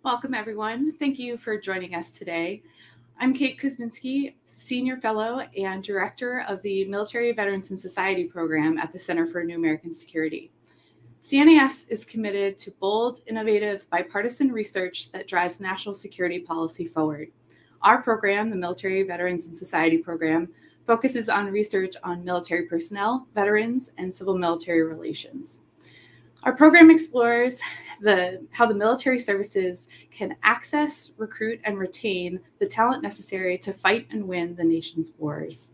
Welcome, everyone. Thank you for joining us today. I'm Kate Kuzminski, Senior Fellow and Director of the Military Veterans and Society Program at the Center for New American Security. CNAS is committed to bold, innovative, bipartisan research that drives national security policy forward. Our program, the Military Veterans and Society Program, focuses on research on military personnel, veterans, and civil military relations. Our program explores how the military services can access, recruit, and retain the talent necessary to fight and win the nation's wars.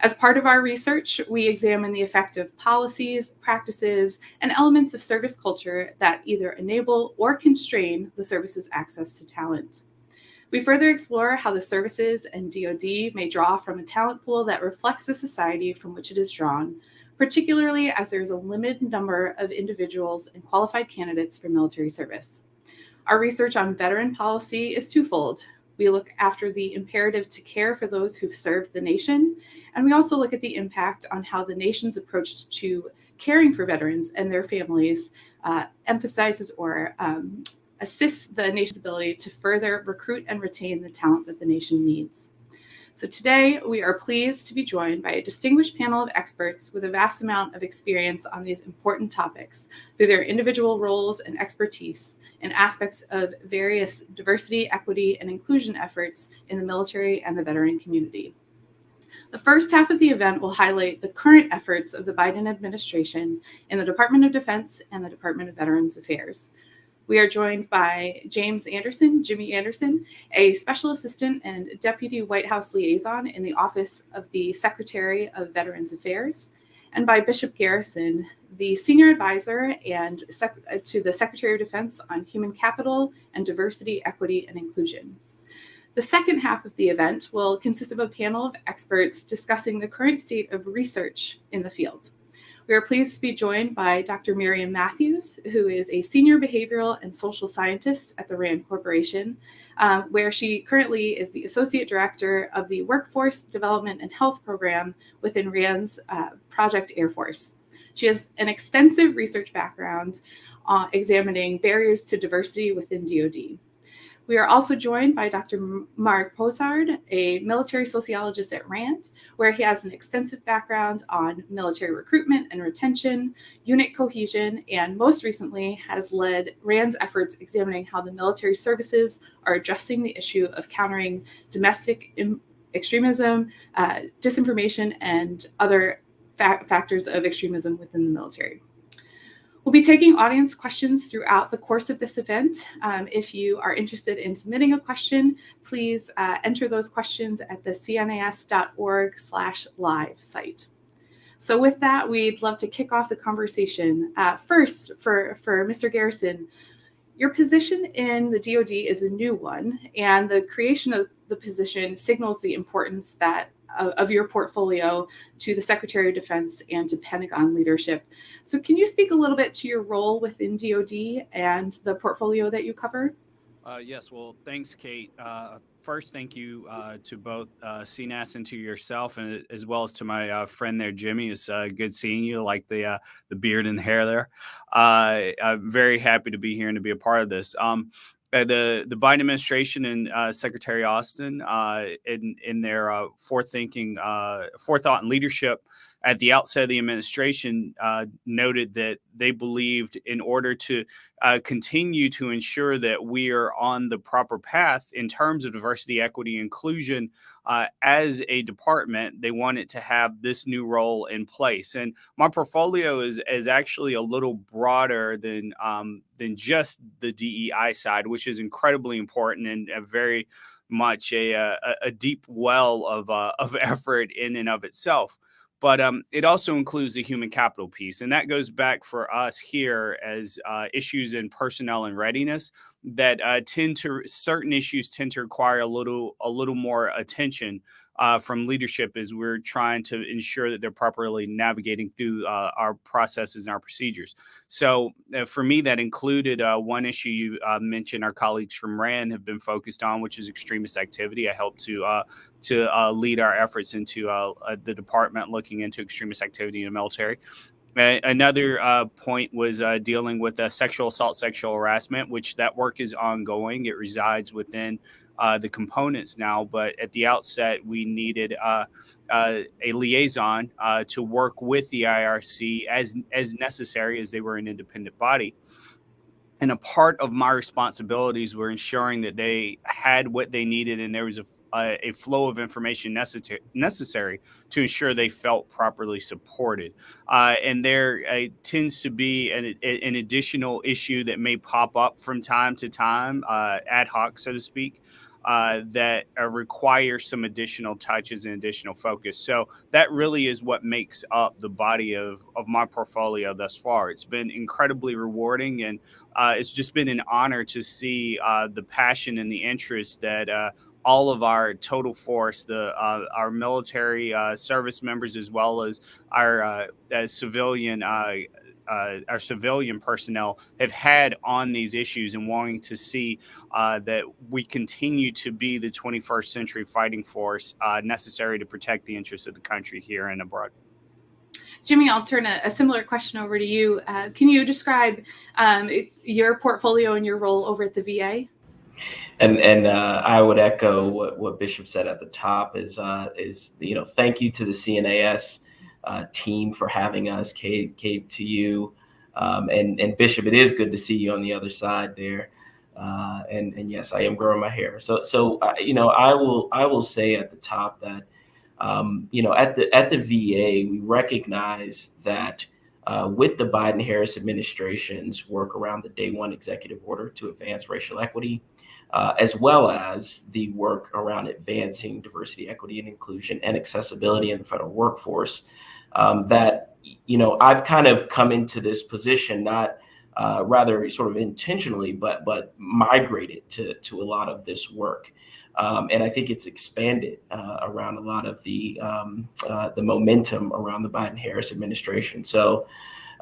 As part of our research, we examine the effect of policies, practices, and elements of service culture that either enable or constrain the service's access to talent. We further explore how the services and DoD may draw from a talent pool that reflects the society from which it is drawn, particularly as there is a limited number of individuals and qualified candidates for military service. Our research on veteran policy is twofold. We look after the imperative to care for those who've served the nation, and we also look at the impact on how the nation's approach to caring for veterans and their families emphasizes or assists the nation's ability to further recruit and retain the talent that the nation needs. So today, we are pleased to be joined by a distinguished panel of experts with a vast amount of experience on these important topics through their individual roles and expertise in aspects of various diversity, equity, and inclusion efforts in the military and the veteran community. The first half of the event will highlight the current efforts of the Biden administration in the Department of Defense and the Department of Veterans Affairs. We are joined by Jimmy Anderson, a special assistant and deputy White House liaison in the Office of the Secretary of Veterans Affairs, and by Bishop Garrison, the senior advisor to the Secretary of Defense on Human Capital and Diversity, Equity, and Inclusion. The second half of the event will consist of a panel of experts discussing the current state of research in the field. We are pleased to be joined by Dr. Miriam Matthews, who is a senior behavioral and social scientist at the RAND Corporation, where she currently is the associate director of the Workforce Development and Health Program within RAND's Project Air Force. She has an extensive research background examining barriers to diversity within DoD. We are also joined by Dr. Marek Posard, a military sociologist at RAND, where he has an extensive background on military recruitment and retention, unit cohesion, and most recently has led RAND's efforts examining how the military services are addressing the issue of countering domestic extremism, disinformation, and other factors of extremism within the military. We'll be taking audience questions throughout the course of this event. If you are interested in submitting a question, please enter those questions at the cnas.org/live site. So with that, we'd love to kick off the conversation. First, for Mr. Garrison, your position in the DoD is a new one, and the creation of the position signals the importance of your portfolio to the Secretary of Defense and to Pentagon leadership. So can you speak a little bit to your role within DoD and the portfolio that you cover? Yes, well, thanks, Kate. First, thank you to both CNAS and to yourself, and as well as to my friend there, Jimmy. It's good seeing you, like the beard and hair there. I'm very happy to be here and to be a part of this. The Biden administration and Secretary Austin, in their forethought and leadership at the outset of the administration, noted that they believed in order to continue to ensure that we are on the proper path in terms of diversity, equity, inclusion as a department, they wanted to have this new role in place. And my portfolio is actually a little broader than just the DEI side, which is incredibly important and very much a deep well of effort in and of itself. But it also includes the human capital piece. And that goes back for us here as issues in personnel and readiness that certain issues tend to require a little more attention from leadership as we're trying to ensure that they're properly navigating through our processes and our procedures. So for me, that included one issue you mentioned our colleagues from RAND have been focused on, which is extremist activity. I helped to lead our efforts into the department looking into extremist activity in the military. Another point was dealing with sexual assault, sexual harassment, which that work is ongoing. It resides within the components now, but at the outset, we needed a liaison to work with the IRC as necessary, as they were an independent body. And a part of my responsibilities were ensuring that they had what they needed and there was a flow of information necessary to ensure they felt properly supported. And there tends to be an additional issue that may pop up from time to time, ad hoc, so to speak, that require some additional touches and additional focus. So that really is what makes up the body of my portfolio thus far. It's been incredibly rewarding, and it's just been an honor to see the passion and the interest that all of our total force, our military service members, as well as our civilian personnel have had on these issues, and wanting to see that we continue to be the 21st century fighting force necessary to protect the interests of the country here and abroad. Jimmy, I'll turn a similar question over to you. Can you describe your portfolio and your role over at the VA? And I would echo what Bishop said at the top is thank you to the CNAS team for having us. Kate to you, and Bishop, it is good to see you on the other side there. And yes, I am growing my hair. So I will say at the top that at the VA we recognize that with the Biden-Harris administration's work around the Day One executive order to advance racial equity, as well as the work around advancing diversity, equity, and inclusion and accessibility in the federal workforce, that I've kind of come into this position not rather sort of intentionally, but migrated to a lot of this work. And I think it's expanded around a lot of the momentum around the Biden-Harris administration. So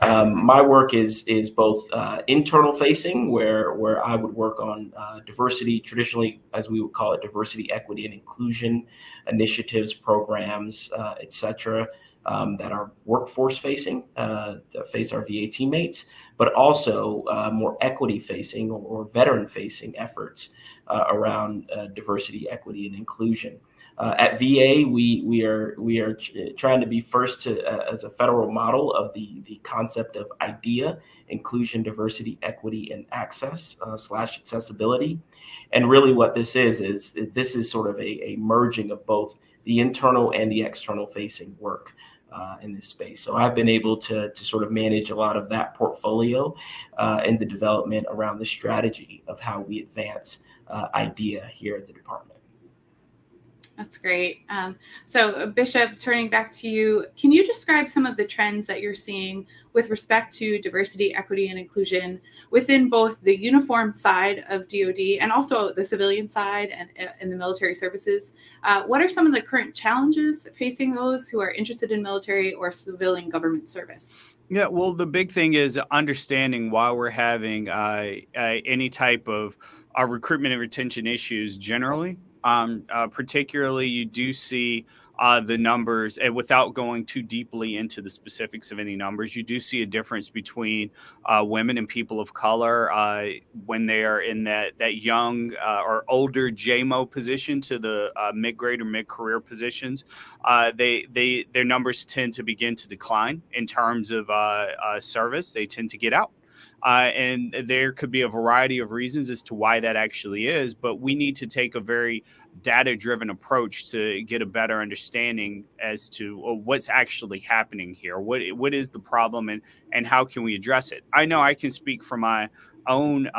my work is both internal facing, where I would work on diversity, traditionally, as we would call it, diversity, equity, and inclusion initiatives, programs, et cetera, that are workforce facing, that face our VA teammates, but also more equity facing or veteran facing efforts around diversity, equity, and inclusion. At VA, we are trying to be first as a federal model of the concept of IDEA, inclusion, diversity, equity, and access / accessibility. And really what this is this is sort of a merging of both the internal and the external facing work in this space. So I've been able to sort of manage a lot of that portfolio and the development around the strategy of how we advance IDEA here at the department. That's great. So Bishop, turning back to you, can you describe some of the trends that you're seeing with respect to diversity, equity, and inclusion within both the uniform side of DoD and also the civilian side and in the military services? What are some of the current challenges facing those who are interested in military or civilian government service? Yeah, well, the big thing is understanding why we're having any type of recruitment and retention issues generally. Particularly, you do see the numbers, and without going too deeply into the specifics of any numbers, you do see a difference between women and people of color when they are in that young or older JMO position to the mid-grade or mid-career positions. Their numbers tend to begin to decline in terms of service. They tend to get out. And there could be a variety of reasons as to why that actually is, but we need to take a very data-driven approach to get a better understanding as to what's actually happening here. What is the problem, and how can we address it? I know I can speak from my own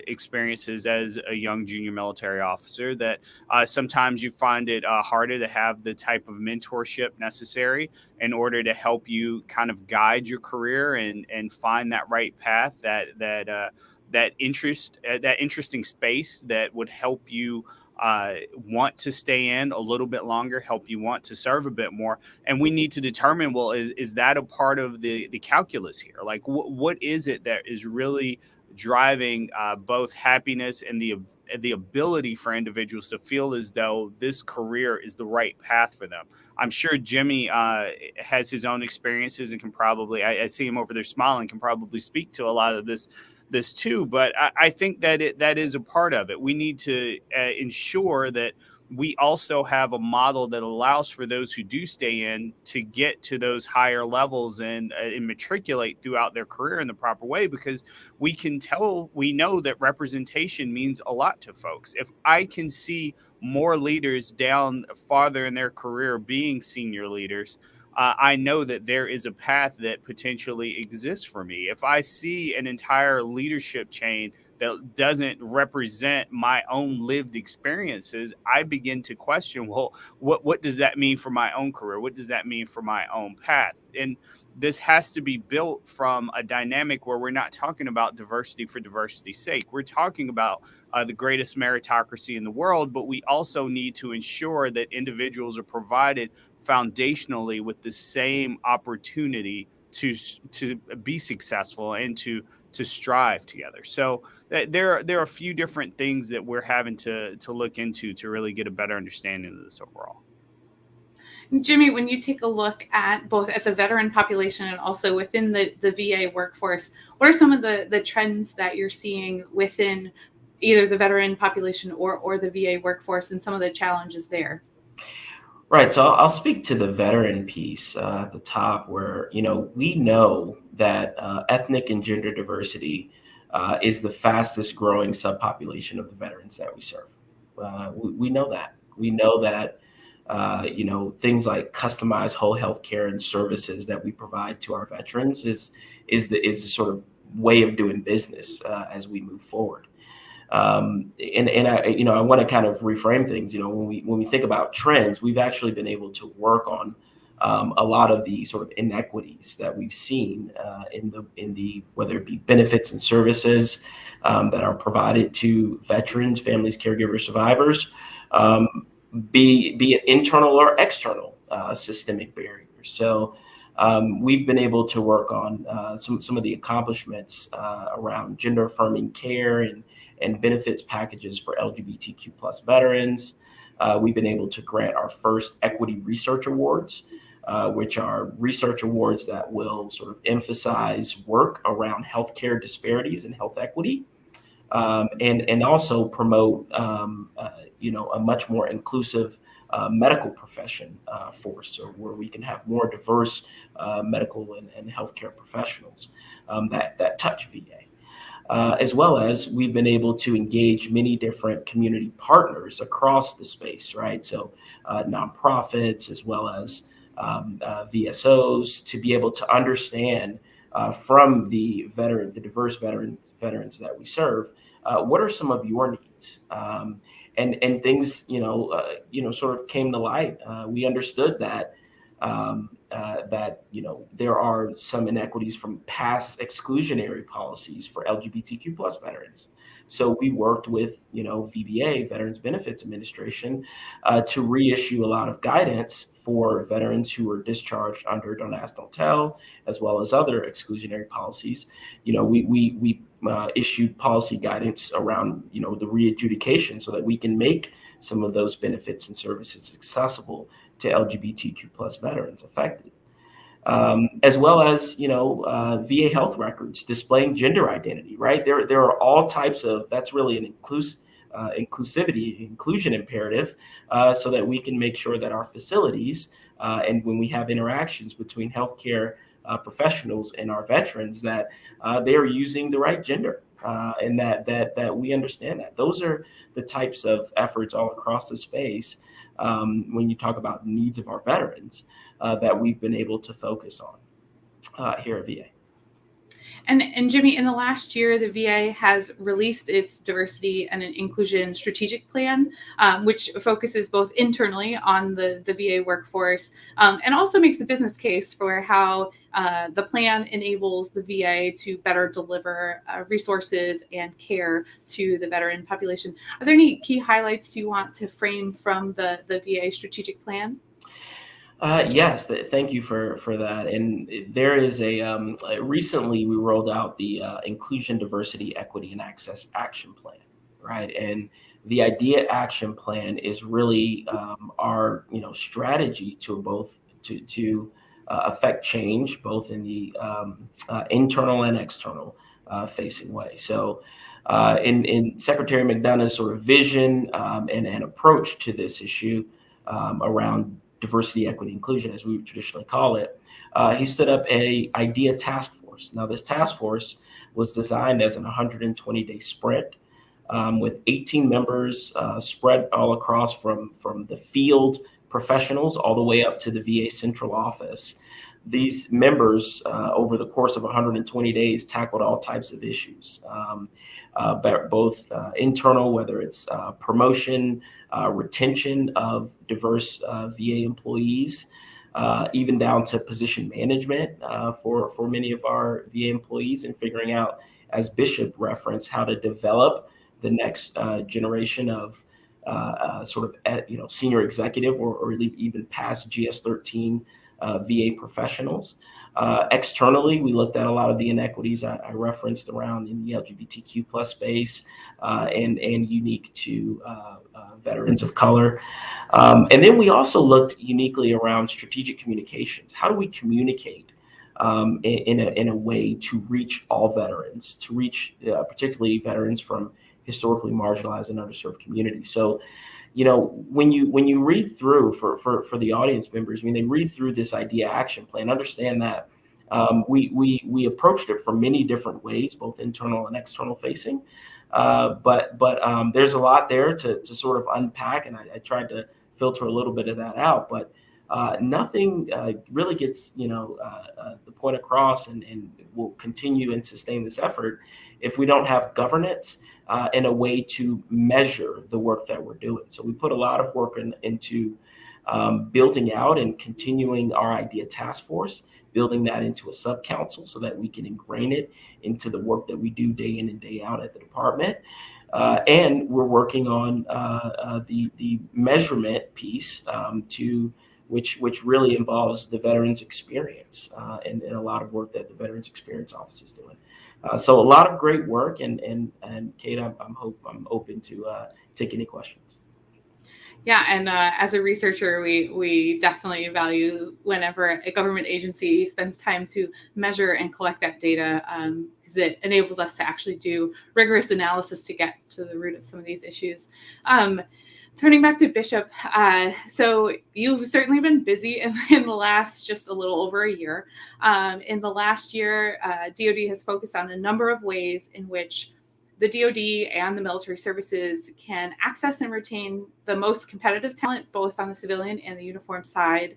experiences as a young junior military officer that sometimes you find it harder to have the type of mentorship necessary in order to help you kind of guide your career and find that right path, that interesting space that would help you want to stay in a little bit longer, help you want to serve a bit more. And we need to determine, well, is that a part of the calculus here? Like, what is it that is really driving both happiness and the ability for individuals to feel as though this career is the right path for them. I'm sure Jimmy has his own experiences and can probably, I see him over there smiling, can probably speak to a lot of this too. But I think that that is a part of it. We need to ensure that we also have a model that allows for those who do stay in to get to those higher levels and matriculate throughout their career in the proper way, because we know that representation means a lot to folks. If I can see more leaders down farther in their career being senior leaders, I know that there is a path that potentially exists for me. If I see an entire leadership chain that doesn't represent my own lived experiences, I begin to question, well, what does that mean for my own career? What does that mean for my own path? And this has to be built from a dynamic where we're not talking about diversity for diversity's sake. We're talking about the greatest meritocracy in the world, but we also need to ensure that individuals are provided foundationally with the same opportunity to be successful and to strive together. So there are a few different things that we're having to look into to really get a better understanding of this overall. Jimmy, when you take a look at both at the veteran population and also within the VA workforce, what are some of the trends that you're seeing within either the veteran population or the VA workforce and some of the challenges there? Right. So I'll speak to the veteran piece at the top, where we know that ethnic and gender diversity is the fastest growing subpopulation of the veterans that we serve. We know that. We know that things like customized whole health care and services that we provide to our veterans is the sort of way of doing business as we move forward. And I want to kind of reframe things. When we think about trends, we've actually been able to work on a lot of the sort of inequities that we've seen in the whether it be benefits and services that are provided to veterans, families, caregivers, survivors, be it internal or external systemic barriers. So we've been able to work on some of the accomplishments around gender affirming care and benefits packages for LGBTQ plus veterans. We've been able to grant our first equity research awards, which are research awards that will sort of emphasize work around healthcare disparities and health equity, and also promote a much more inclusive medical profession force, so where we can have more diverse medical and healthcare professionals that touch VA. As well as we've been able to engage many different community partners across the space, right? So nonprofits as well as VSOs, to be able to understand from the diverse veterans that we serve, what are some of your needs? And things sort of came to light. We understood that there are some inequities from past exclusionary policies for LGBTQ plus veterans. So we worked with VBA, Veterans Benefits Administration, to reissue a lot of guidance for veterans who were discharged under Don't Ask, Don't Tell, as well as other exclusionary policies. We issued policy guidance around the readjudication, so that we can make some of those benefits and services accessible to LGBTQ plus veterans affected, as well as VA health records displaying gender identity. Right, there are all types of, that's really an inclusion imperative, so that we can make sure that our facilities and when we have interactions between healthcare professionals and our veterans, that they are using the right gender, and that we understand that. Those are the types of efforts all across the space, when you talk about needs of our veterans, that we've been able to focus on here at VA. And Jimmy, in the last year, the VA has released its diversity and inclusion strategic plan, which focuses both internally on the VA workforce, and also makes a business case for how the plan enables the VA to better deliver resources and care to the veteran population. Are there any key highlights you want to frame from the VA strategic plan? Yes, thank you for that. And there is recently we rolled out the Inclusion, Diversity, Equity, and Access Action Plan. right? And the idea action plan is really our strategy to both to affect change both in the internal and external facing way. So in Secretary McDonough's sort of vision and approach to this issue around diversity, equity, inclusion, as we would traditionally call it, he stood up a idea task force. Now, this task force was designed as an 120-day sprint with 18 members spread all across from the field professionals all the way up to the VA central office. These members, over the course of 120 days, tackled all types of issues, both internal, whether it's promotion, retention of diverse VA employees, even down to position management for many of our VA employees, and figuring out, as Bishop referenced, how to develop the next generation of senior executive or even past GS-13 VA professionals. Externally, we looked at a lot of the inequities I referenced around in the LGBTQ plus space and unique to veterans of color. And then we also looked uniquely around strategic communications. How do we communicate in a way to reach all veterans, to reach particularly veterans from historically marginalized and underserved communities? So, when you read through for the audience members, when they read through this idea action plan, understand that we approached it from many different ways, both internal and external facing. But there's a lot there to sort of unpack, and I tried to filter a little bit of that out. But nothing really gets the point across, and will continue and sustain this effort if we don't have governance and a way to measure the work that we're doing. So we put a lot of work into building out and continuing our idea task force, building that into a sub-council so that we can ingrain it into the work that we do day in and day out at the department. And we're working on the measurement piece which really involves the veterans experience and a lot of work that the Veterans Experience Office is doing. So a lot of great work, and Kate, I'm open to take any questions. Yeah, and as a researcher, we definitely value whenever a government agency spends time to measure and collect that data, because it enables us to actually do rigorous analysis to get to the root of some of these issues. Turning back to Bishop, so you've certainly been busy in the last just a little over a year. In the last year, DoD has focused on a number of ways in which the DoD and the military services can access and retain the most competitive talent, both on the civilian and the uniform side.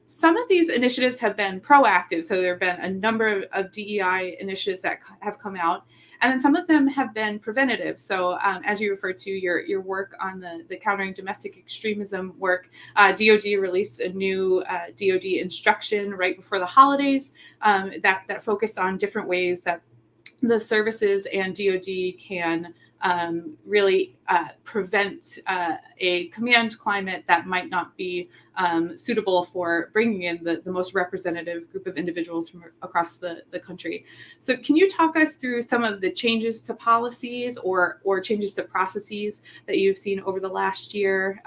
Some of these initiatives have been proactive, so there have been a number of DEI initiatives that have come out, and then some of them have been preventative. So as you referred to your work on the countering domestic extremism work, DoD released a new DoD instruction right before the holidays that focused on different ways that the services and DoD can really prevent a command climate that might not be suitable for bringing in the most representative group of individuals from across the country. So can you talk us through some of the changes to policies or changes to processes that you've seen over the last year?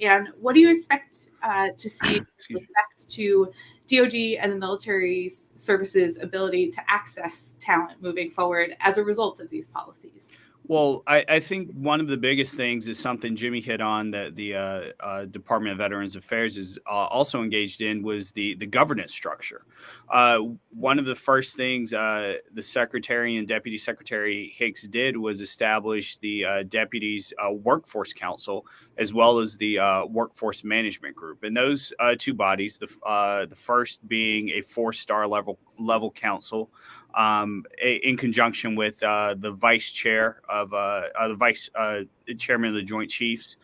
And what do you expect to see with respect to DoD and the military services ability to access talent moving forward as a result of these policies? Well, I think one of the biggest things is something Jimmy hit on that the Department of Veterans Affairs is also engaged in was the governance structure. One of the first things the Secretary and Deputy Secretary Hicks did was establish the Deputies Workforce Council as well as the Workforce Management Group. And those two bodies, the first being a 4-star level council, in conjunction with the vice chair of the vice chairman of the Joint Chiefs,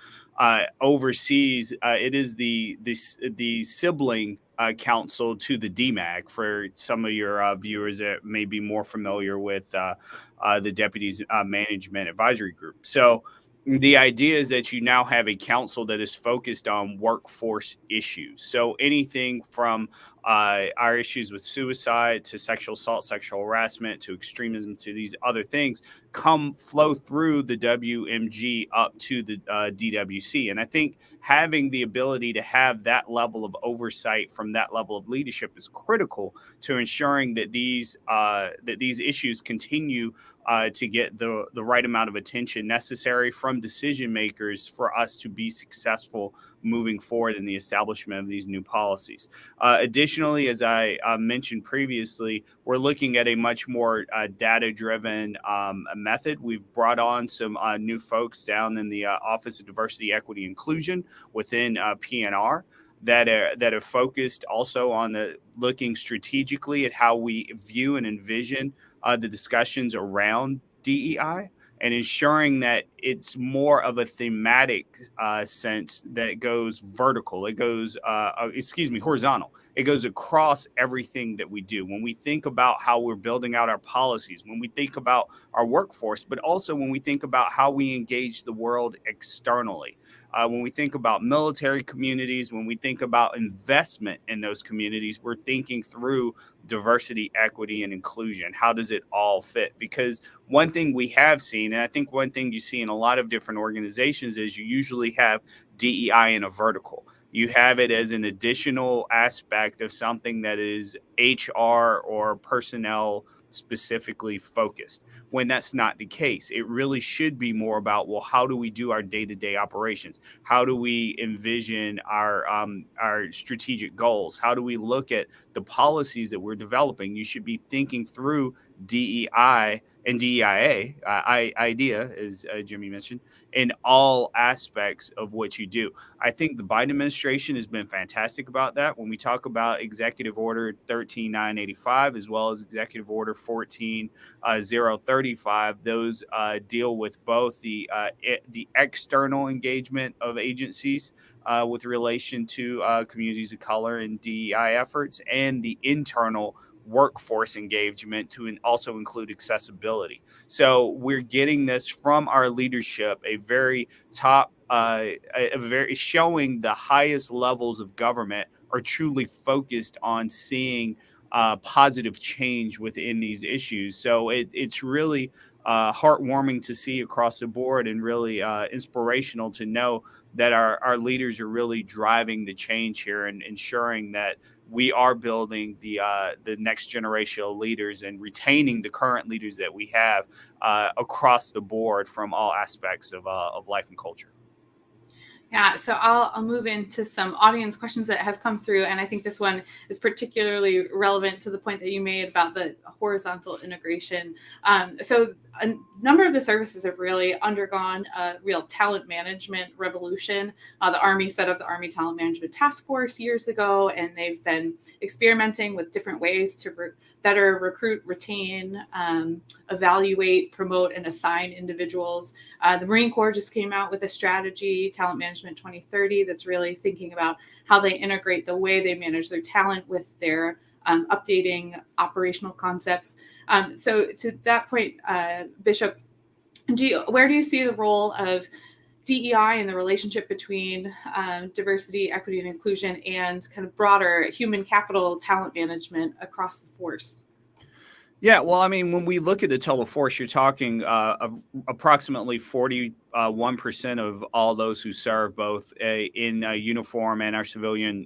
oversees. It is the sibling council to the DMAG for some of your viewers that may be more familiar with the Deputies Management Advisory Group. So the idea is that you now have a council that is focused on workforce issues. So anything from our issues with suicide, to sexual assault, sexual harassment, to extremism, to these other things flow through the WMG up to the DWC. And I think having the ability to have that level of oversight from that level of leadership is critical to ensuring that these issues continue to get the right amount of attention necessary from decision makers for us to be successful moving forward in the establishment of these new policies. Additionally, as I mentioned previously, we're looking at a much more data-driven method. We've brought on some new folks down in the Office of Diversity, Equity, Inclusion within PNR that are focused also on looking strategically at how we view and envision the discussions around DEI, and ensuring that it's more of a thematic sense that goes vertical. It goes, horizontal. It goes across everything that we do. When we think about how we're building out our policies, when we think about our workforce, but also when we think about how we engage the world externally. When we think about military communities, when we think about investment in those communities, we're thinking through diversity, equity, and inclusion. How does it all fit? Because one thing we have seen, and I think one thing you see in a lot of different organizations, is you usually have DEI in a vertical. You have it as an additional aspect of something that is HR or personnel specifically focused, when that's not the case. It really should be more about, well, how do we do our day-to-day operations? How do we envision our strategic goals? How do we look at the policies that we're developing? You should be thinking through DEI and DEIA, idea, as Jimmy mentioned, in all aspects of what you do. I think the Biden administration has been fantastic about that. When we talk about Executive Order 13985, as well as Executive Order 14035, those deal with both the external engagement of agencies with relation to communities of color and DEI efforts, and the internal workforce engagement to also include accessibility. So we're getting this from our leadership, a very top, showing the highest levels of government are truly focused on seeing positive change within these issues. So it's really heartwarming to see across the board, and really inspirational to know that our leaders are really driving the change here and ensuring that we are building the next generation of leaders and retaining the current leaders that we have across the board from all aspects of life and culture. Yeah, so I'll move into some audience questions that have come through, and I think this one is particularly relevant to the point that you made about the horizontal integration. So a number of the services have really undergone a real talent management revolution. The Army set up the Army Talent Management Task Force years ago, and they've been experimenting with different ways to better recruit, retain, evaluate, promote, and assign individuals. The Marine Corps just came out with a strategy, Talent Management 2030, that's really thinking about how they integrate the way they manage their talent with their updating operational concepts. So to that point, Bishop, where do you see the role of DEI and the relationship between diversity, equity, and inclusion, and kind of broader human capital talent management across the force? Yeah, well, I mean, when we look at the total force, you're talking of approximately 41% of all those who serve both in uniform and our civilian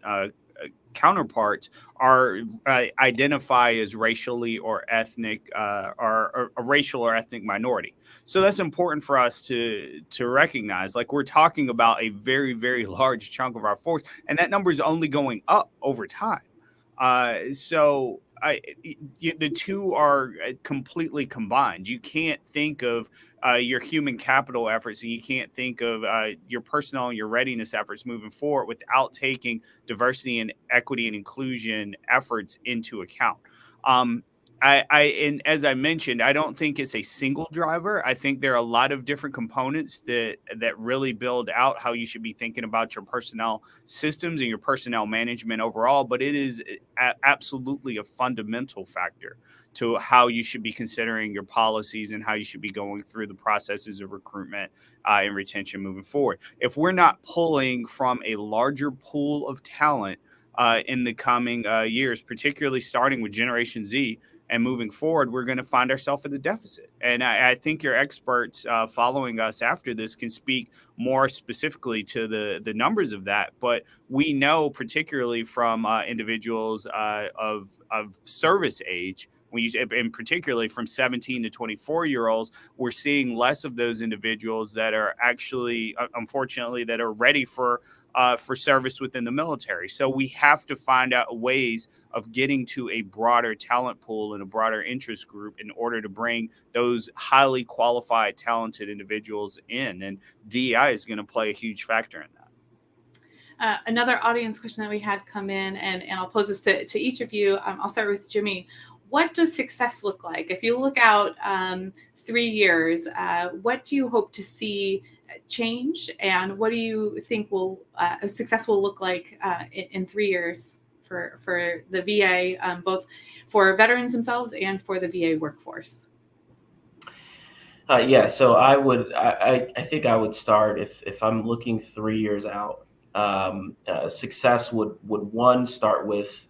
counterparts are identify as racially or ethnic or a racial or ethnic minority. So that's important for us to recognize. Like, we're talking about a very, very large chunk of our force, and that number is only going up over time. The two are completely combined. You can't think of your human capital efforts, and you can't think of your personnel and your readiness efforts moving forward without taking diversity and equity and inclusion efforts into account. And as I mentioned, I don't think it's a single driver. I think there are a lot of different components that really build out how you should be thinking about your personnel systems and your personnel management overall. But it is absolutely a fundamental factor to how you should be considering your policies and how you should be going through the processes of recruitment and retention moving forward. If we're not pulling from a larger pool of talent in the coming years, particularly starting with Generation Z and moving forward, we're going to find ourselves at a deficit. And I think your experts following us after this can speak more specifically to the numbers of that. But we know, particularly from individuals of service age, and particularly from 17 to 24-year-olds, we're seeing less of those individuals that are actually, unfortunately, that are ready for service within the military. So we have to find out ways of getting to a broader talent pool and a broader interest group in order to bring those highly qualified, talented individuals in. And DEI is going to play a huge factor in that. Another audience question that we had come in, and I'll pose this to each of you. I'll start with Jimmy. What does success look like? If you look out 3 years, what do you hope to see change, and what do you think will success will look like in 3 years for the VA, both for veterans themselves and for the VA workforce? Yeah, so I think I would start if I'm looking 3 years out. Success would one start with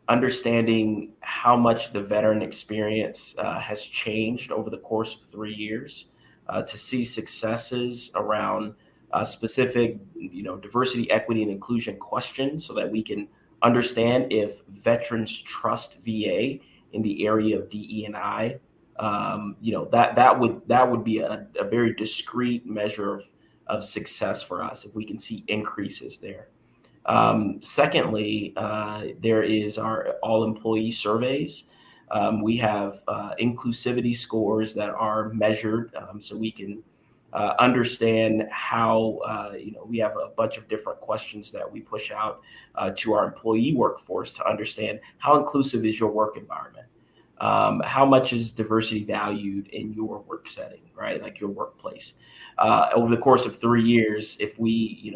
understanding how much the veteran experience has changed over the course of 3 years, to see successes around specific, diversity, equity, and inclusion questions, so that we can understand if veterans trust VA in the area of DE&I. That would be a very discrete measure of success for us if we can see increases there. Secondly, there is our all-employee surveys. We have inclusivity scores that are measured, so we can understand how, we have a bunch of different questions that we push out to our employee workforce to understand how inclusive is your work environment. How much is diversity valued in your work setting, right? Like your workplace. Over the course of 3 years, if we,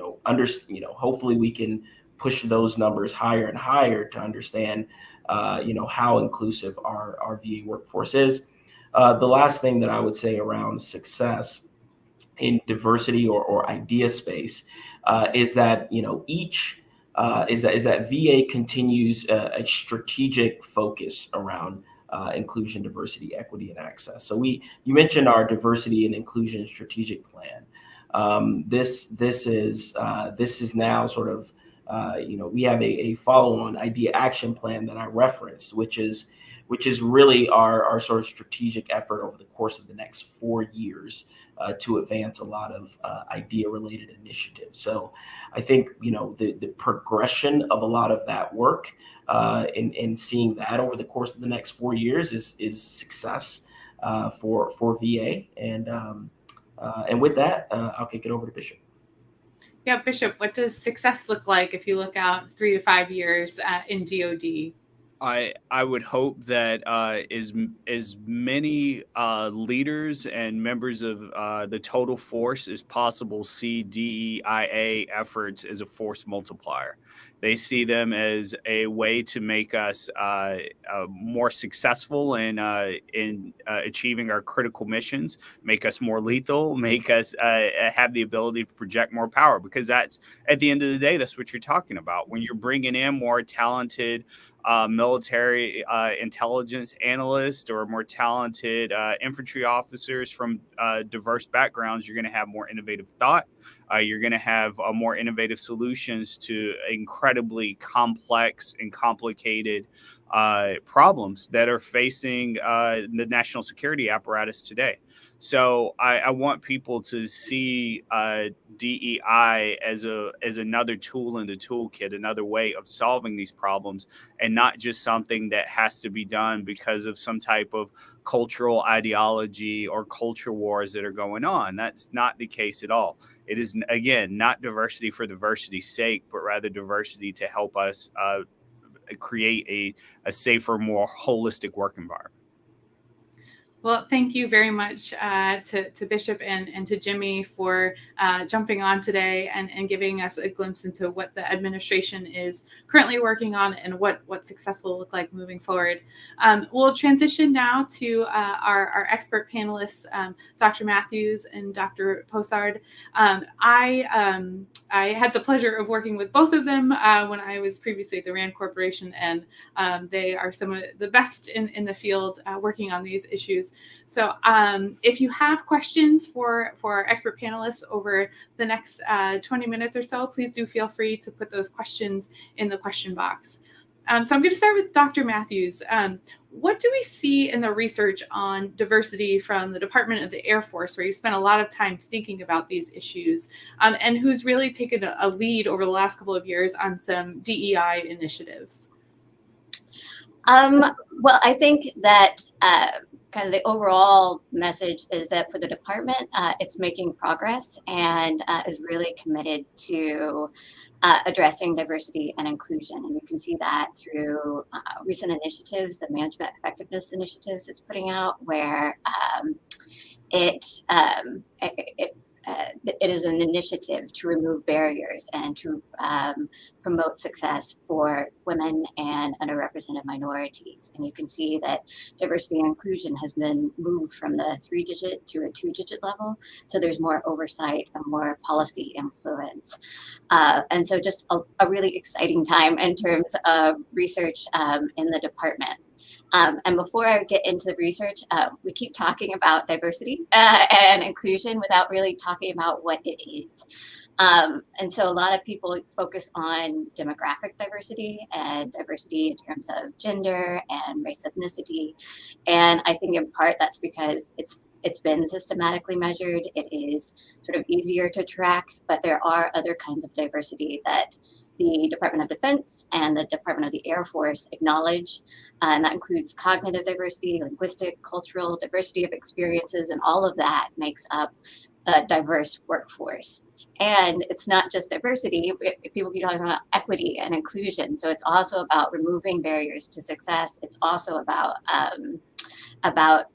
hopefully we can push those numbers higher and higher to understand, how inclusive our VA workforce is. The last thing that I would say around success in diversity or idea space is that, is that VA continues a strategic focus around inclusion, diversity, equity, and access. So you mentioned our diversity and inclusion strategic plan. This is now sort of, we have a follow-on idea action plan that I referenced, which is really our sort of strategic effort over the course of the next 4 years to advance a lot of idea-related initiatives. So I think, the progression of a lot of that work and seeing that over the course of the next 4 years is success for VA. And with that, I'll kick it over to Bishop. Yeah, Bishop, what does success look like if you look out 3 to 5 years in DoD? I would hope that as many leaders and members of the total force as possible see DEIA efforts as a force multiplier. They see them as a way to make us more successful in achieving our critical missions, make us more lethal, make us have the ability to project more power. Because that's, at the end of the day, that's what you're talking about. When you're bringing in more talented military intelligence analysts or more talented infantry officers from diverse backgrounds, you're going to have more innovative thought. You're going to have more innovative solutions to incredibly complex and complicated problems that are facing the national security apparatus today. So I want people to see DEI as another tool in the toolkit, another way of solving these problems, and not just something that has to be done because of some type of cultural ideology or culture wars that are going on. That's not the case at all. It is, again, not diversity for diversity's sake, but rather diversity to help us create a safer, more holistic work environment. Well, thank you very much to Bishop and to Jimmy for jumping on today and giving us a glimpse into what the administration is currently working on and what success will look like moving forward. We'll transition now to our expert panelists, Dr. Matthews and Dr. Posard. I had the pleasure of working with both of them when I was previously at the RAND Corporation, and they are some of the best in the field working on these issues. So if you have questions for our expert panelists over the next 20 minutes or so, please do feel free to put those questions in the question box. So I'm going to start with Dr. Matthews. What do we see in the research on diversity from the Department of the Air Force, where you spent a lot of time thinking about these issues, and who's really taken a lead over the last couple of years on some DEI initiatives? Well, I think that kind of the overall message is that for the department, it's making progress and is really committed to addressing diversity and inclusion. And you can see that through recent initiatives, the management effectiveness initiatives it's putting out, where it is an initiative to remove barriers and to promote success for women and underrepresented minorities. And you can see that diversity and inclusion has been moved from the 3-digit to a 2-digit level. So there's more oversight and more policy influence. And so just a really exciting time in terms of research in the department. And before I get into the research, we keep talking about diversity and inclusion without really talking about what it is. And so a lot of people focus on demographic diversity and diversity in terms of gender and race, ethnicity. And I think in part that's because it's been systematically measured. It is sort of easier to track, but there are other kinds of diversity that the Department of Defense and the Department of the Air Force acknowledge, and that includes cognitive diversity, linguistic, cultural, diversity of experiences, and all of that makes up a diverse workforce. And it's not just diversity, people keep talking about equity and inclusion. So it's also about removing barriers to success. It's also about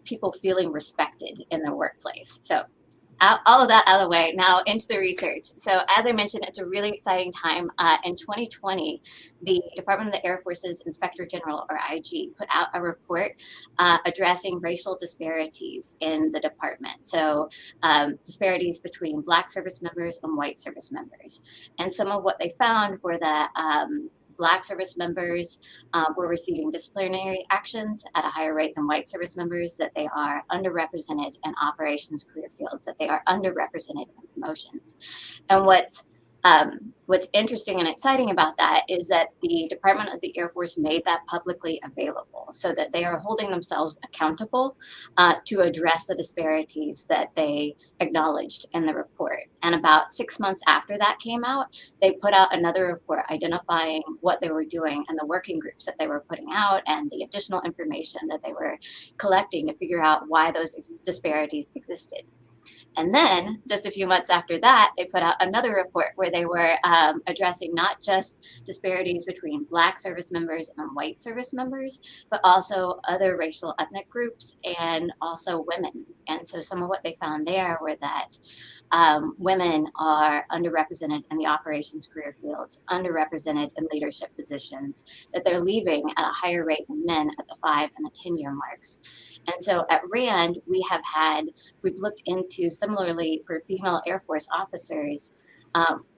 people feeling respected in their workplace. So all of that out of the way, now into the research. So as I mentioned, it's a really exciting time. In 2020, the Department of the Air Force's Inspector General, or IG, put out a report addressing racial disparities in the department. So disparities between Black service members and white service members. And some of what they found were that Black service members were receiving disciplinary actions at a higher rate than white service members, that they are underrepresented in operations career fields, that they are underrepresented in promotions. And what's interesting and exciting about that is that the Department of the Air Force made that publicly available, so that they are holding themselves accountable to address the disparities that they acknowledged in the report. And about 6 months after that came out, they put out another report identifying what they were doing and the working groups that they were putting out and the additional information that they were collecting to figure out why those disparities existed. And then just a few months after that, they put out another report where they were addressing not just disparities between Black service members and white service members, but also other racial ethnic groups and also women. And so some of what they found there were that women are underrepresented in the operations career fields, underrepresented in leadership positions, that they're leaving at a higher rate than men at the 5 and the 10-year marks. And so at RAND, we've looked into, similarly for female Air Force officers,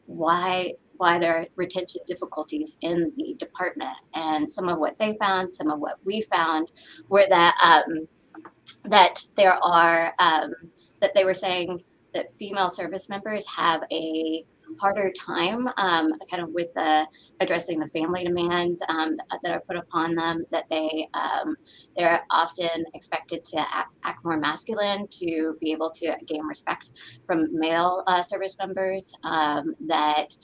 why there are retention difficulties in the department. And some of what they found, some of what we found, were that there are, that they were saying that female service members have a harder time kind of with addressing the family demands that are put upon them, that they're often expected to act more masculine to be able to gain respect from male service members, that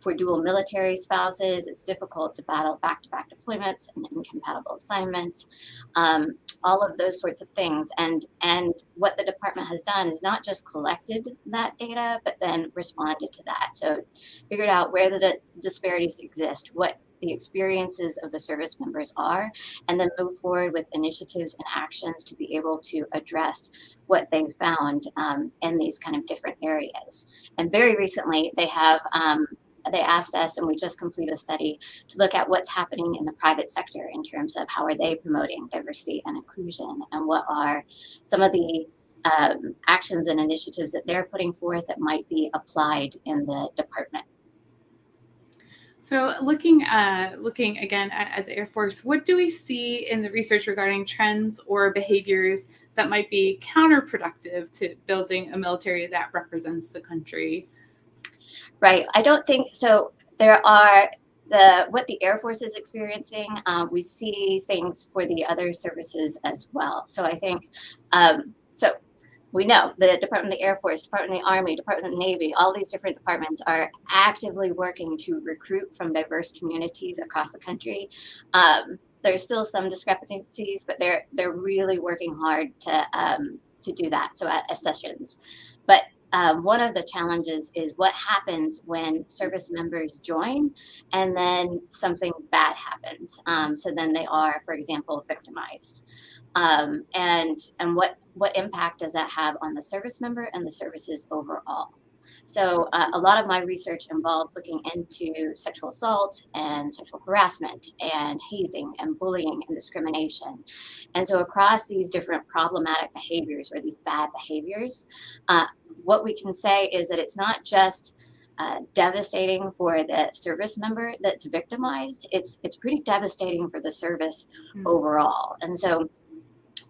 for dual military spouses, it's difficult to battle back-to-back deployments and incompatible assignments, all of those sorts of things. And what the department has done is not just collected that data, but then responded to that. So figured out where the disparities exist, what the experiences of the service members are, and then move forward with initiatives and actions to be able to address what they've found in these kind of different areas. And very recently, they asked us, and we just completed a study to look at what's happening in the private sector in terms of how are they promoting diversity and inclusion, and what are some of the actions and initiatives that they're putting forth that might be applied in the department. So looking again at the Air Force, what do we see in the research regarding trends or behaviors that might be counterproductive to building a military that represents the country? Right. I don't think so. There are what the Air Force is experiencing. We see things for the other services as well. So I think so. We know the Department of the Air Force, Department of the Army, Department of the Navy, all these different departments are actively working to recruit from diverse communities across the country. There's still some discrepancies, but they're really working hard to do that. So at sessions, but one of the challenges is what happens when service members join and then something bad happens. So then they are, for example, victimized. And what impact does that have on the service member and the services overall? So a lot of my research involves looking into sexual assault and sexual harassment and hazing and bullying and discrimination. And so across these different problematic behaviors or these bad behaviors, what we can say is that it's not just devastating for the service member that's victimized, it's pretty devastating for the service overall. And so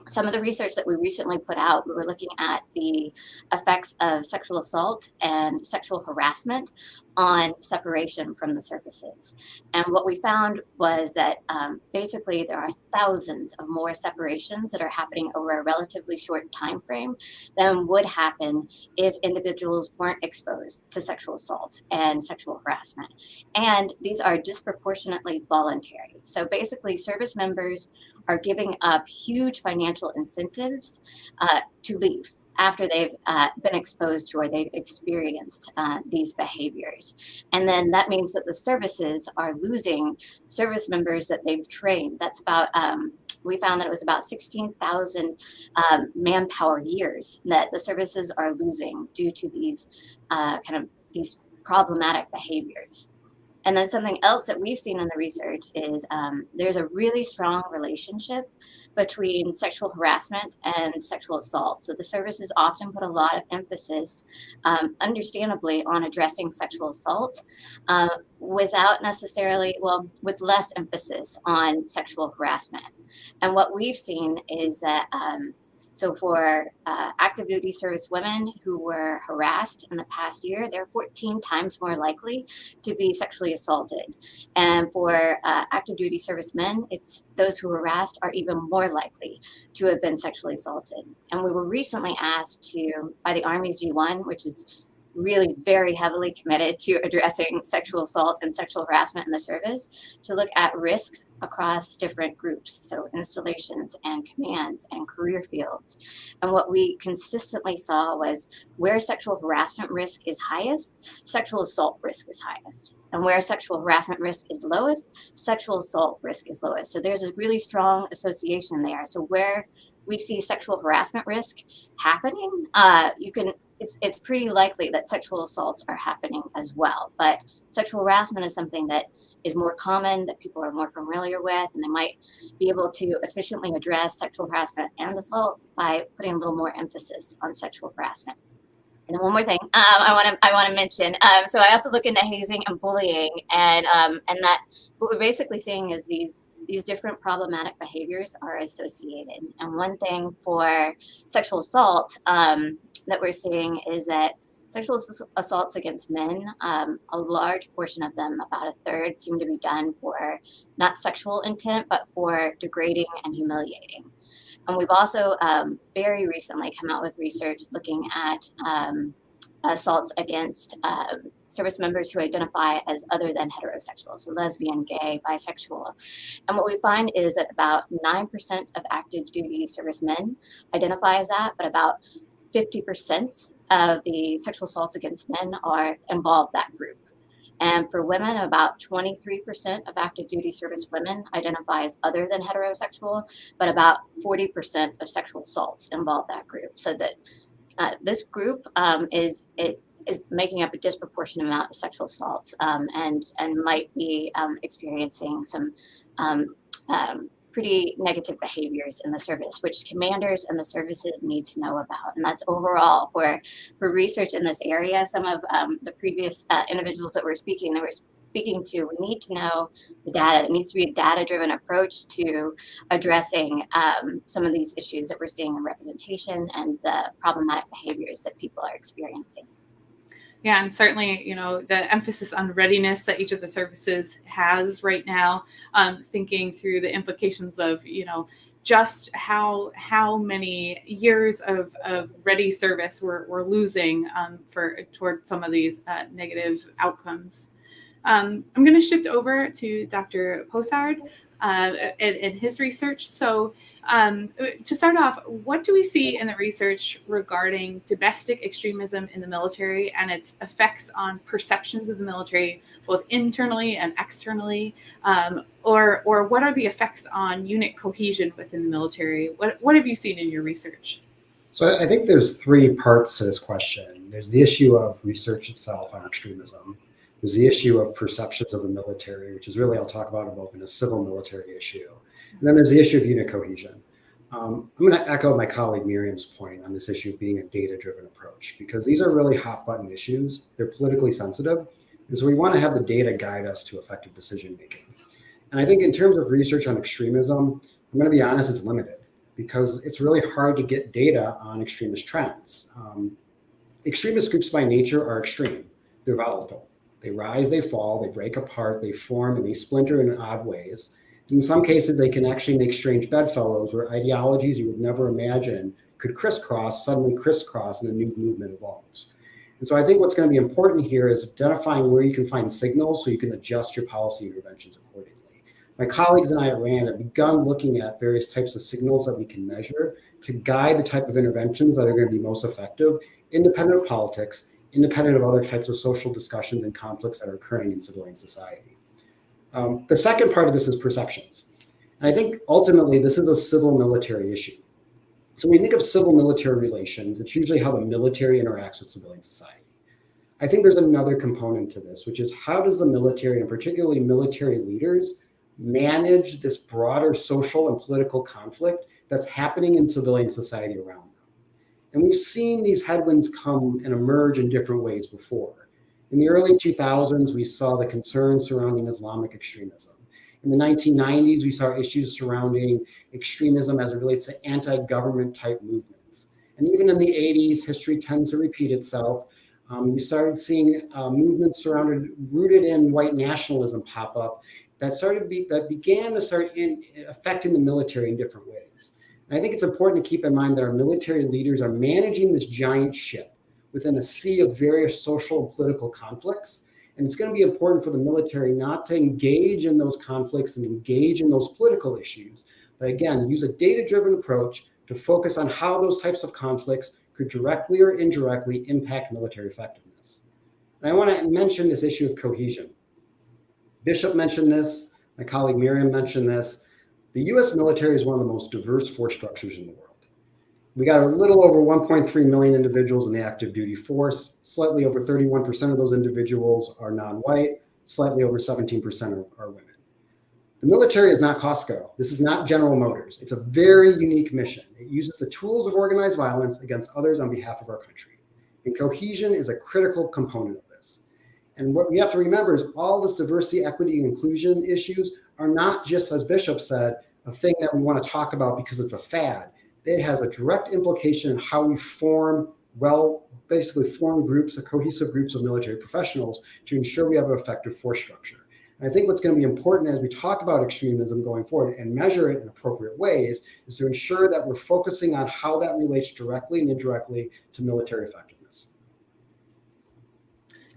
some of the research that we recently put out, we were looking at the effects of sexual assault and sexual harassment on separation from the services. And what we found was that basically there are thousands of more separations that are happening over a relatively short time frame than would happen if individuals weren't exposed to sexual assault and sexual harassment. And these are disproportionately voluntary. So basically service members are giving up huge financial incentives to leave after they've been exposed to or they've experienced these behaviors. And then that means that the services are losing service members that they've trained. That's about, we found that it was about 16,000 manpower years that the services are losing due to these these problematic behaviors. And then something else that we've seen in the research is there's a really strong relationship between sexual harassment and sexual assault. So the services often put a lot of emphasis, understandably, on addressing sexual assault without necessarily, with less emphasis on sexual harassment. And what we've seen is that so for active duty service women who were harassed in the past year, they're 14 times more likely to be sexually assaulted. And for active duty service men, it's those who were harassed are even more likely to have been sexually assaulted. And we were recently asked by the Army's G1, which is really very heavily committed to addressing sexual assault and sexual harassment in the service, to look at risk across different groups, so installations and commands and career fields. And what we consistently saw was where sexual harassment risk is highest, sexual assault risk is highest. And where sexual harassment risk is lowest, sexual assault risk is lowest. So there's a really strong association there. So where we see sexual harassment risk happening, it's pretty likely that sexual assaults are happening as well. But sexual harassment is something that is more common, that people are more familiar with, and they might be able to efficiently address sexual harassment and assault by putting a little more emphasis on sexual harassment. And then one more thing I want to mention. So I also look into hazing and bullying, and that what we're basically seeing is these different problematic behaviors are associated. And one thing for sexual assault that we're seeing is that sexual assaults against men, a large portion of them, about a third, seem to be done for not sexual intent, but for degrading and humiliating. And we've also very recently come out with research looking at assaults against service members who identify as other than heterosexual, so lesbian, gay, bisexual. And what we find is that about 9% of active duty servicemen identify as that, but about 50% of the sexual assaults against men involve that group. And for women, about 23% of active duty service women identify as other than heterosexual, but about 40% of sexual assaults involve that group. So that this group is making up a disproportionate amount of sexual assaults, and might be experiencing some pretty negative behaviors in the service, which commanders and the services need to know about. And that's overall for research in this area. Some of the previous individuals that were speaking to, we need to know the data. It needs to be a data-driven approach to addressing some of these issues that we're seeing in representation and the problematic behaviors that people are experiencing. Yeah, and certainly, the emphasis on readiness that each of the services has right now, thinking through the implications of, just how many years of ready service we're losing toward some of these negative outcomes. I'm going to shift over to Dr. Posard and his research. So to start off, what do we see in the research regarding domestic extremism in the military and its effects on perceptions of the military, both internally and externally? Or what are the effects on unit cohesion within the military? What have you seen in your research? So I think there's three parts to this question. There's the issue of research itself on extremism. There's the issue of perceptions of the military, which is really, I'll talk about both in a civil military issue. And then there's the issue of unit cohesion. I'm going to echo my colleague Miriam's point on this issue of being a data-driven approach, because these are really hot-button issues. They're politically sensitive. And so we want to have the data guide us to effective decision-making. And I think in terms of research on extremism, I'm going to be honest, it's limited, because it's really hard to get data on extremist trends. Extremist groups by nature are extreme. They're volatile. They rise, they fall, they break apart, they form, and they splinter in odd ways. In some cases, they can actually make strange bedfellows where ideologies you would never imagine could suddenly crisscross, and a new movement evolves. And so I think what's going to be important here is identifying where you can find signals so you can adjust your policy interventions accordingly. My colleagues and I at RAND have begun looking at various types of signals that we can measure to guide the type of interventions that are going to be most effective, independent of politics, independent of other types of social discussions and conflicts that are occurring in civilian society. The second part of this is perceptions. And I think ultimately this is a civil military issue. So when you think of civil military relations, it's usually how the military interacts with civilian society. I think there's another component to this, which is how does the military, and particularly military leaders, manage this broader social and political conflict that's happening in civilian society around them. And we've seen these headwinds come and emerge in different ways before. In the early 2000s, we saw the concerns surrounding Islamic extremism. In the 1990s, we saw issues surrounding extremism as it relates to anti-government type movements. And even in the 80s, history tends to repeat itself. We started seeing movements rooted in white nationalism pop up that began to start affecting the military in different ways. And I think it's important to keep in mind that our military leaders are managing this giant ship within a sea of various social and political conflicts. And it's going to be important for the military not to engage in those conflicts and engage in those political issues, but again, use a data-driven approach to focus on how those types of conflicts could directly or indirectly impact military effectiveness. And I want to mention this issue of cohesion. Bishop mentioned this, my colleague Miriam mentioned this. The US military is one of the most diverse force structures in the world. We got a little over 1.3 million individuals in the active duty force. Slightly over 31% of those individuals are non-white. Slightly over 17% are women. The military is not Costco. This is not General Motors. It's a very unique mission. It uses the tools of organized violence against others on behalf of our country. And cohesion is a critical component of this. And what we have to remember is all this diversity, equity, and inclusion issues are not just, as Bishop said, a thing that we want to talk about because it's a fad. It has a direct implication in how we form groups, cohesive groups of military professionals to ensure we have an effective force structure. And I think what's going to be important as we talk about extremism going forward and measure it in appropriate ways is to ensure that we're focusing on how that relates directly and indirectly to military effectiveness.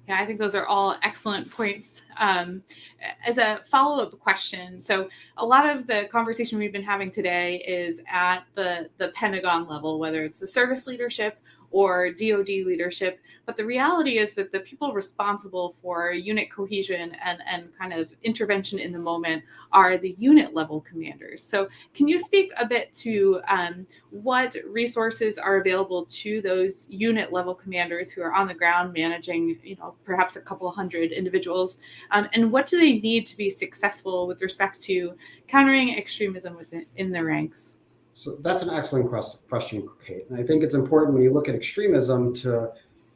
Yeah, I think those are all excellent points. As a follow-up question, so a lot of the conversation we've been having today is at the Pentagon level, whether it's the service leadership or DoD leadership. But the reality is that the people responsible for unit cohesion and kind of intervention in the moment are the unit level commanders. So can you speak a bit to what resources are available to those unit level commanders who are on the ground managing, perhaps a couple hundred individuals, and what do they need to be successful with respect to countering extremism within their ranks? So that's an excellent question, Kate. And I think it's important when you look at extremism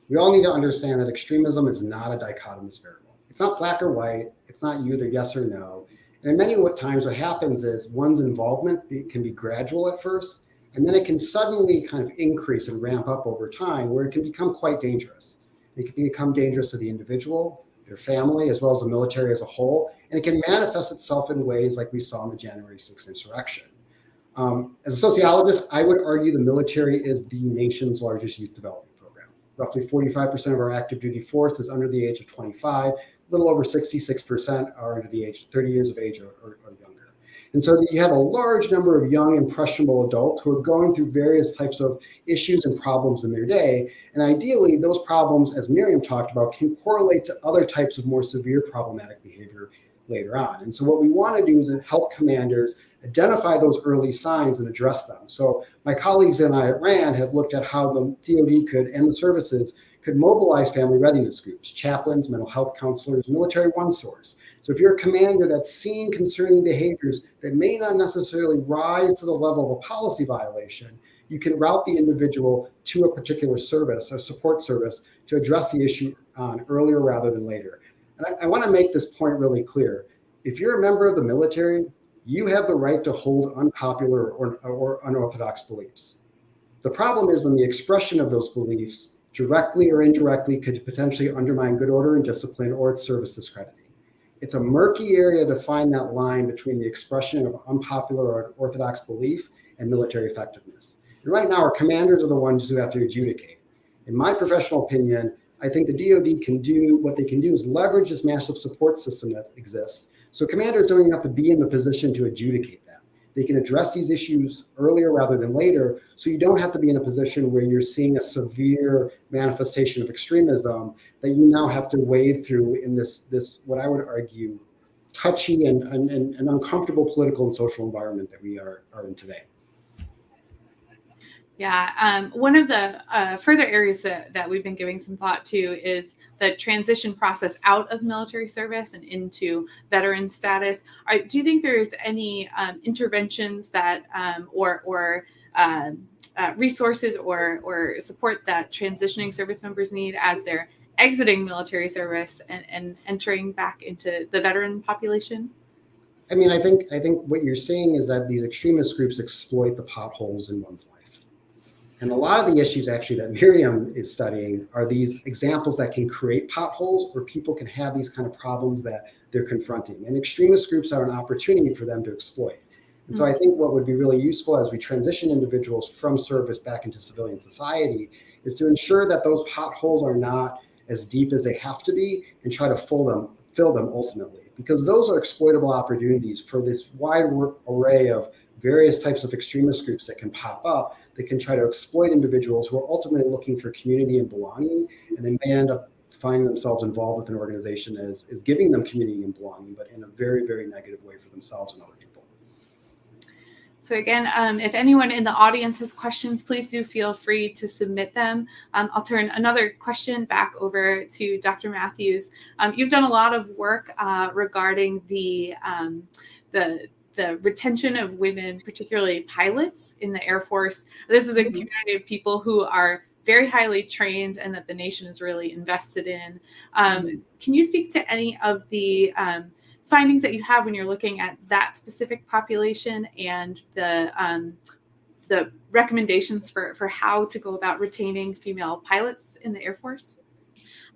we all need to understand that extremism is not a dichotomous variable. It's not black or white. It's not either yes or no. And in many times what happens is one's involvement can be gradual at first, and then it can suddenly kind of increase and ramp up over time where it can become quite dangerous. It can become dangerous to the individual, their family, as well as the military as a whole. And it can manifest itself in ways like we saw in the January 6th insurrection. As a sociologist, I would argue the military is the nation's largest youth development program. Roughly 45% of our active duty force is under the age of 25. A little over 66% are under the age of 30 years of age or younger. And so you have a large number of young, impressionable adults who are going through various types of issues and problems in their day. And ideally, those problems, as Miriam talked about, can correlate to other types of more severe problematic behavior later on. And so what we want to do is help commanders identify those early signs and address them. So my colleagues and I at RAND have looked at how the DoD could, and the services, could mobilize family readiness groups, chaplains, mental health counselors, military one-source. So if you're a commander that's seen concerning behaviors that may not necessarily rise to the level of a policy violation, you can route the individual to a particular service, a support service, to address the issue on earlier rather than later. And I want to make this point really clear. If you're a member of the military, you have the right to hold unpopular or unorthodox beliefs. The problem is when the expression of those beliefs directly or indirectly could potentially undermine good order and discipline or its service discrediting. It's a murky area to find that line between the expression of unpopular or orthodox belief and military effectiveness. And right now, our commanders are the ones who have to adjudicate. In my professional opinion, I think the DoD can do, what they can do is leverage this massive support system that exists. So commanders don't even have to be in the position to adjudicate that. They can address these issues earlier rather than later, so you don't have to be in a position where you're seeing a severe manifestation of extremism that you now have to wade through in this what I would argue, touchy and uncomfortable political and social environment that we are in today. Yeah, one of the further areas that we've been giving some thought to is the transition process out of military service and into veteran status. Do you think there's any interventions that or resources or support that transitioning service members need as they're exiting military service and entering back into the veteran population? I mean, I think what you're seeing is that these extremist groups exploit the potholes in one's life. And a lot of the issues actually that Miriam is studying are these examples that can create potholes where people can have these kind of problems that they're confronting. And extremist groups are an opportunity for them to exploit. And so I think what would be really useful as we transition individuals from service back into civilian society is to ensure that those potholes are not as deep as they have to be and try to fill them ultimately. Because those are exploitable opportunities for this wide array of various types of extremist groups that can pop up that can try to exploit individuals who are ultimately looking for community and belonging, and they may end up finding themselves involved with an organization that is giving them community and belonging, but in a very, very negative way for themselves and other people. So again, if anyone in the audience has questions, please do feel free to submit them. I'll turn another question back over to Dr. Matthews. You've done a lot of work regarding the retention of women, particularly pilots in the Air Force. This is a community of people who are very highly trained and that the nation is really invested in. Can you speak to any of the findings that you have when you're looking at that specific population and the recommendations for how to go about retaining female pilots in the Air Force?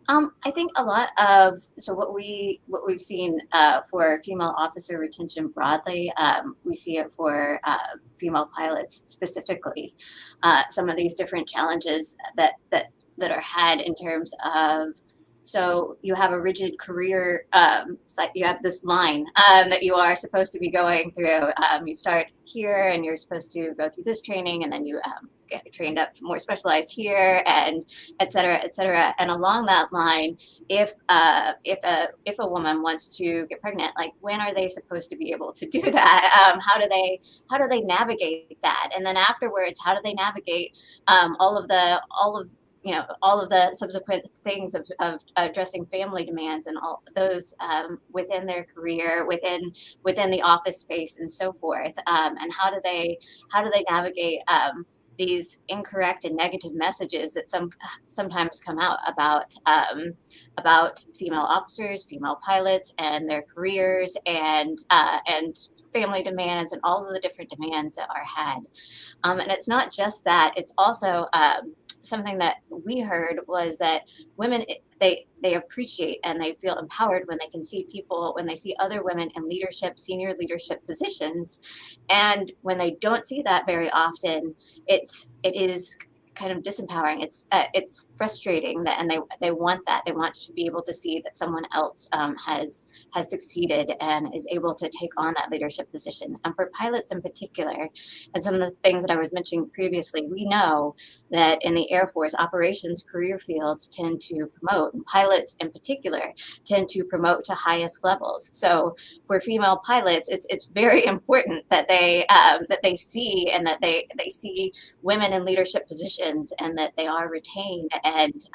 I think a lot of what we've seen for female officer retention broadly, we see it for female pilots specifically. Some of these different challenges that are had in terms of, so you have a rigid career, you have this line that you are supposed to be going through. You start here and you're supposed to go through this training, and then you get trained up more specialized here, and et cetera, et cetera. And along that line, if a woman wants to get pregnant, like when are they supposed to be able to do that? How do they navigate that? And then afterwards, how do they navigate all of the subsequent things of addressing family demands and all those within their career, within the office space, and so forth. And how do they navigate these incorrect and negative messages that sometimes come out about female officers, female pilots, and their careers, and family demands, and all of the different demands that are had. And it's not just that; it's also something that we heard was that women, they appreciate and they feel empowered when they can see when they see other women in senior leadership positions. And when they don't see that very often, it is kind of disempowering. It's frustrating, and they want that. They want to be able to see that someone else has succeeded and is able to take on that leadership position. And for pilots in particular, and some of the things that I was mentioning previously, we know that in the Air Force, operations career fields tend to promote, and pilots in particular tend to promote to highest levels. So for female pilots, it's very important that they see, and that they see women in leadership positions, and that they are retained, and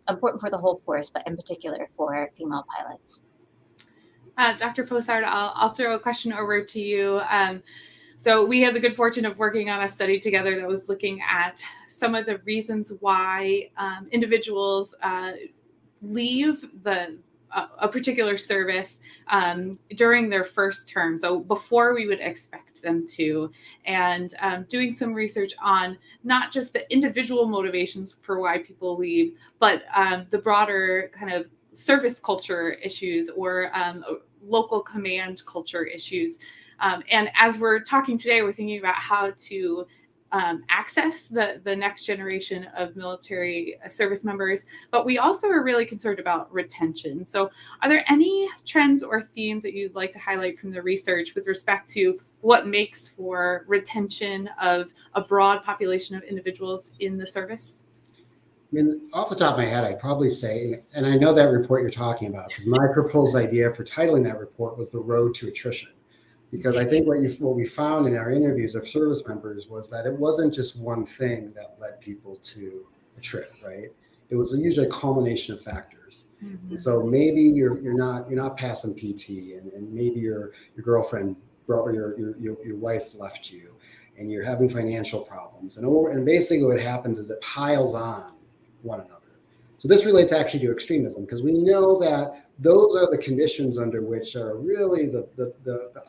important for the whole force, but in particular for female pilots. Dr. Posard, I'll throw a question over to you. So we had the good fortune of working on a study together that was looking at some of the reasons why individuals leave a particular service during their first term, so before we would expect them to, and doing some research on not just the individual motivations for why people leave, but the broader kind of service culture issues, or local command culture issues. And as we're talking today, we're thinking about how to access the next generation of military service members, but we also are really concerned about retention. So are there any trends or themes that you'd like to highlight from the research with respect to what makes for retention of a broad population of individuals in the service? I mean, off the top of my head, I'd probably say, and I know that report you're talking about, because my proposed idea for titling that report was The Road to Attrition. Because I think what we found in our interviews of service members was that it wasn't just one thing that led people to attrit, right? It was usually a culmination of factors. Mm-hmm. And so maybe you're not passing PT, and maybe your girlfriend or your wife left you, and you're having financial problems, and basically what happens is it piles on one another. So this relates actually to extremism, because we know that those are the conditions under which are really the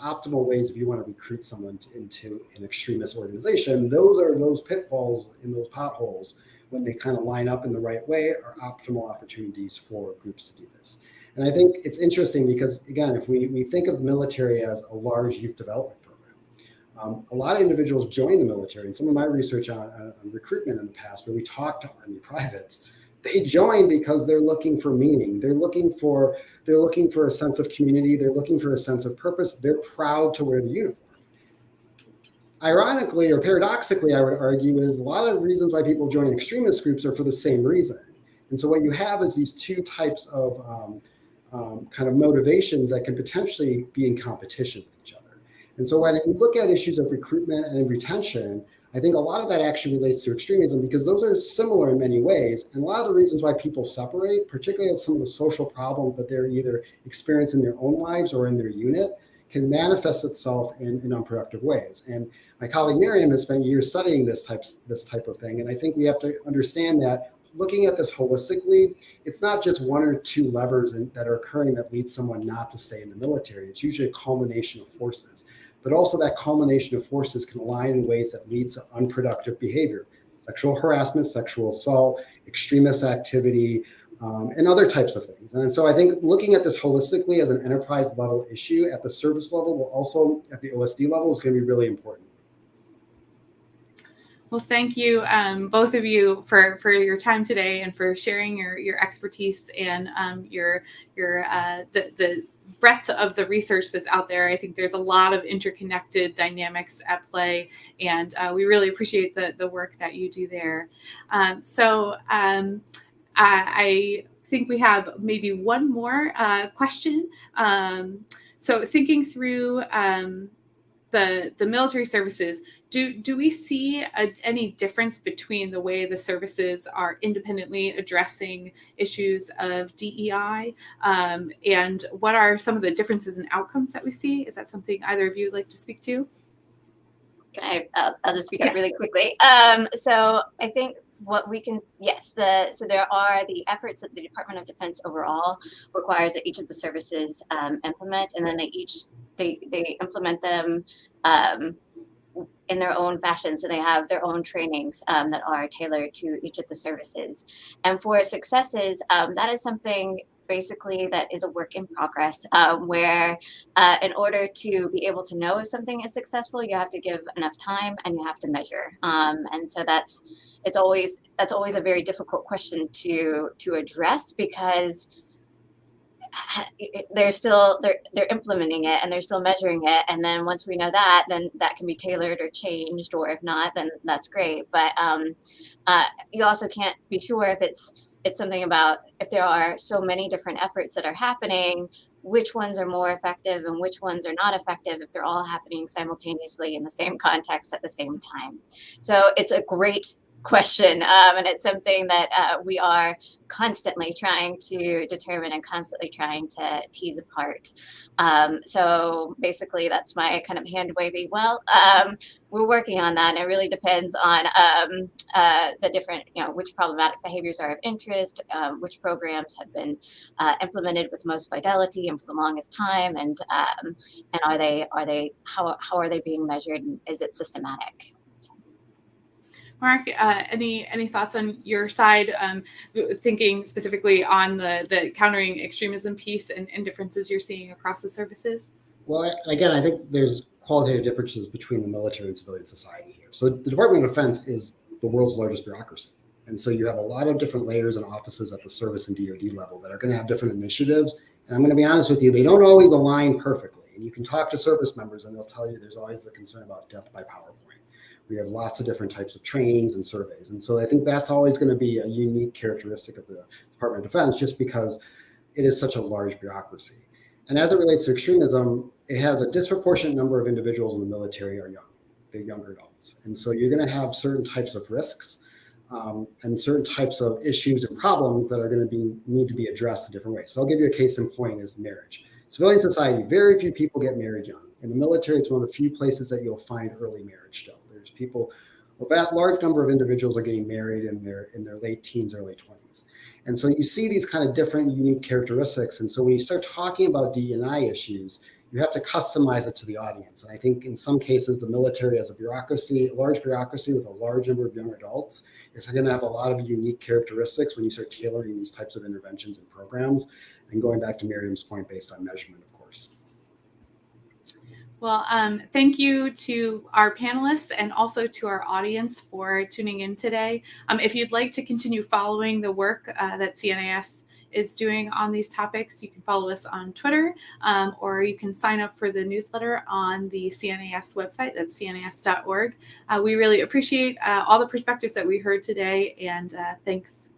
optimal ways if you want to recruit someone into an extremist organization. Those pitfalls in those potholes, when they kind of line up in the right way, are optimal opportunities for groups to do this. And I think it's interesting because, again, if we think of military as a large youth development program, a lot of individuals join the military. And some of my research on recruitment in the past, where we talked to Army privates, they join because they're looking for meaning. They're looking for a sense of community. They're looking for a sense of purpose. They're proud to wear the uniform. Ironically, or paradoxically, I would argue, is a lot of reasons why people join extremist groups are for the same reason. And so what you have is these two types of kind of motivations that can potentially be in competition with each other. And so when you look at issues of recruitment and retention, I think a lot of that actually relates to extremism, because those are similar in many ways. And a lot of the reasons why people separate, particularly some of the social problems that they're either experiencing in their own lives or in their unit, can manifest itself in unproductive ways. And my colleague Miriam has spent years studying this type of thing. And I think we have to understand that looking at this holistically, it's not just one or two levers that are occurring that lead someone not to stay in the military. It's usually a culmination of forces. But also that culmination of forces can align in ways that leads to unproductive behavior, sexual harassment, sexual assault, extremist activity, and other types of things. And so I think looking at this holistically as an enterprise level issue at the service level, but also at the OSD level, is going to be really important. Well, thank you, both of you, for your time today and for sharing your expertise and the breadth of the research that's out there. I think there's a lot of interconnected dynamics at play, and we really appreciate the work that you do there. I think we have maybe one more question. So thinking through the military services, do we see any difference between the way the services are independently addressing issues of DEI, and what are some of the differences in outcomes that we see? Is that something either of you would like to speak to? I'll just speak up really quickly. So I think what we can, so there are the efforts that the Department of Defense overall requires that each of the services implement, and then they implement them in their own fashion. So they have their own trainings that are tailored to each of the services. And for successes, that is something basically that is a work in progress, where in order to be able to know if something is successful, you have to give enough time and you have to measure. And so that's always a very difficult question to address, because they're implementing it and they're still measuring it, and then once we know that, then that can be tailored or changed, or if not, then that's great. But you also can't be sure if it's something about, if there are so many different efforts that are happening, which ones are more effective and which ones are not effective if they're all happening simultaneously in the same context at the same time. So it's a great question, and it's something that we are constantly trying to determine and constantly trying to tease apart. So basically that's my kind of hand wavy. Well, we're working on that, and it really depends on the different, which problematic behaviors are of interest, which programs have been implemented with most fidelity and for the longest time, and how are they being measured, and is it systematic? Marek, any thoughts on your side, thinking specifically on the countering extremism piece and differences you're seeing across the services? Well, again, I think there's qualitative differences between the military and civilian society here. So the Department of Defense is the world's largest bureaucracy. And so you have a lot of different layers and offices at the service and DoD level that are going to have different initiatives. And I'm going to be honest with you, they don't always align perfectly. And you can talk to service members and they'll tell you there's always the concern about death by PowerPoint. We have lots of different types of trainings and surveys. And so I think that's always going to be a unique characteristic of the Department of Defense, just because it is such a large bureaucracy. And as it relates to extremism, it has a disproportionate number of individuals in the military are young. They're younger adults. And so you're going to have certain types of risks and certain types of issues and problems that are going to need to be addressed in different ways. So I'll give you a case in point is marriage. Civilian society, very few people get married young. In the military, it's one of the few places that you'll find early marriage still. There's people, a large number of individuals are getting married in their late teens, early 20s. And so you see these kind of different unique characteristics. And so when you start talking about D&I issues, you have to customize it to the audience. And I think in some cases, the military as a bureaucracy, a large bureaucracy with a large number of young adults, is going to have a lot of unique characteristics when you start tailoring these types of interventions and programs. And going back to Miriam's point, based on measurement, of course. Well, thank you to our panelists and also to our audience for tuning in today. If you'd like to continue following the work that CNAS is doing on these topics, you can follow us on Twitter, or you can sign up for the newsletter on the CNAS website. That's cnas.org. We really appreciate all the perspectives that we heard today, and thanks